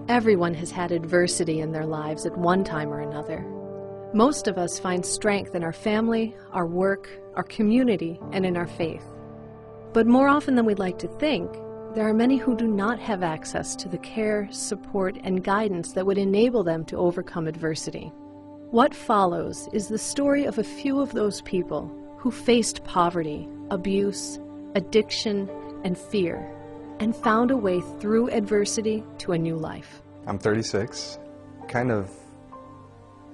Everyone has had adversity in their lives at one time or another. Most of us find strength in our family, our work, our community, and in our faith. But more often than we'd like to think, there are many who do not have access to the care, support, and guidance that would enable them to overcome adversity. What follows is the story of a few of those people who faced poverty, abuse, addiction, and fear, and found a way through adversity to a new life. I'm 36, kind of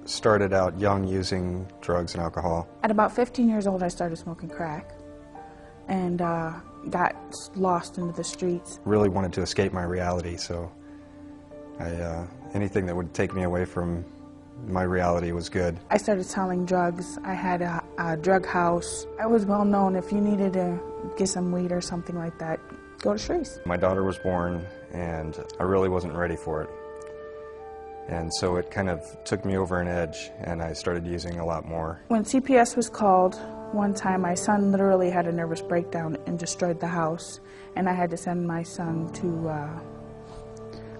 started out young using drugs and alcohol. At about 15 years old, I started smoking crack and got lost into the streets. Really wanted to escape my reality, so anything that would take me away from my reality was good. I started selling drugs. I had a drug house. I was well known. If you needed to get some weed or something like that, go to Shreese. My daughter was born, and I really wasn't ready for it. And so it kind of took me over an edge, and I started using a lot more. When CPS was called, one time my son literally had a nervous breakdown and destroyed the house, and I had to send my son to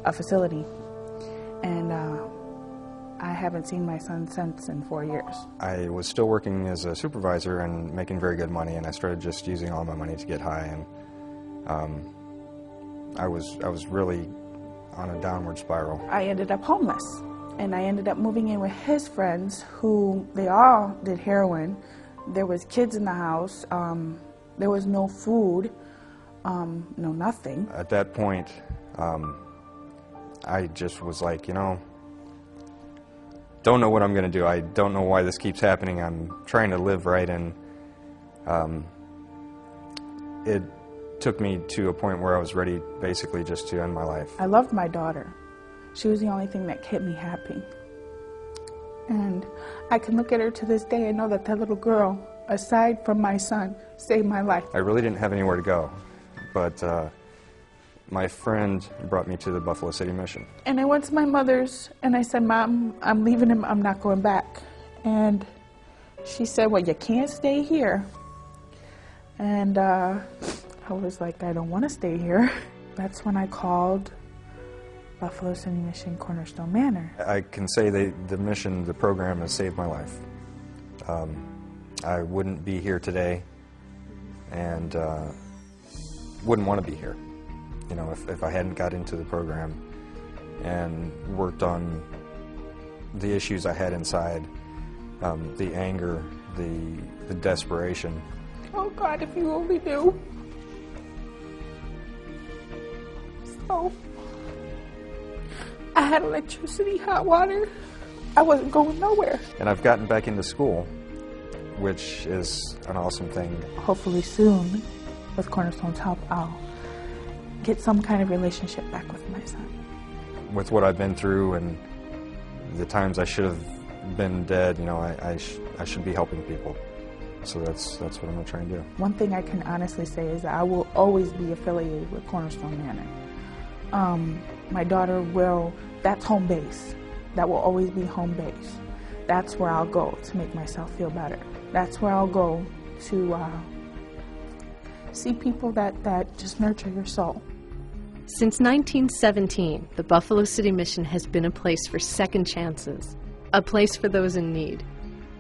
a facility. And I haven't seen my son since in 4 years. I was still working as a supervisor and making very good money, and I started just using all my money to get high, and I was really on a downward spiral. I ended up homeless, and I ended up moving in with his friends who, they all did heroin. There was kids in the house. There was no food, no nothing. At that point, I just was like, you know, don't know what I'm going to do. I don't know why this keeps happening. I'm trying to live right, and it took me to a point where I was ready basically just to end my life. I loved my daughter. She was the only thing that kept me happy. And I can look at her to this day and know that that little girl, aside from my son, saved my life. I really didn't have anywhere to go, but my friend brought me to the Buffalo City Mission. And I went to my mother's and I said, Mom, I'm leaving him, I'm not going back. And she said, well, you can't stay here. And I was like, I don't want to stay here. That's when I called Buffalo City Mission Cornerstone Manor. I can say the mission, the program has saved my life. I wouldn't be here today and wouldn't want to be here. You know, if I hadn't got into the program and worked on the issues I had inside, the anger, the desperation. Oh God, if you only knew. So, I had electricity, hot water. I wasn't going nowhere. And I've gotten back into school, which is an awesome thing. Hopefully soon, with Cornerstone's help, I'll get some kind of relationship back with my son. With what I've been through and the times I should have been dead, you know, I should be helping people. So that's what I'm going to try and do. One thing I can honestly say is that I will always be affiliated with Cornerstone Manor. My daughter will, that's home base. That will always be home base. That's where I'll go to make myself feel better. That's where I'll go to see people that just nurture your soul. Since 1917, the Buffalo City Mission has been a place for second chances, a place for those in need.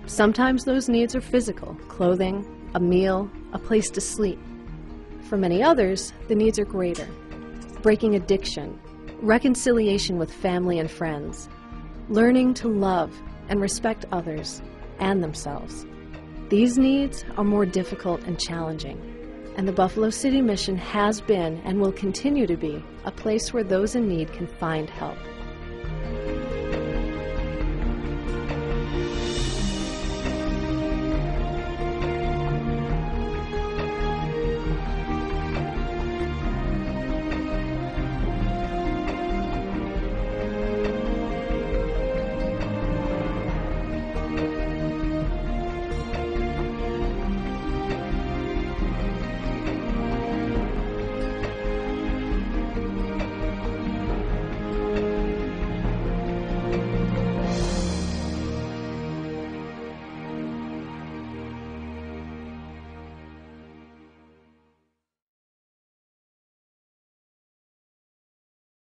Sometimes those needs are physical, clothing, a meal, a place to sleep. For many others, the needs are greater. Breaking addiction, reconciliation with family and friends, learning to love and respect others and themselves. These needs are more difficult and challenging, and the Buffalo City Mission has been and will continue to be a place where those in need can find help.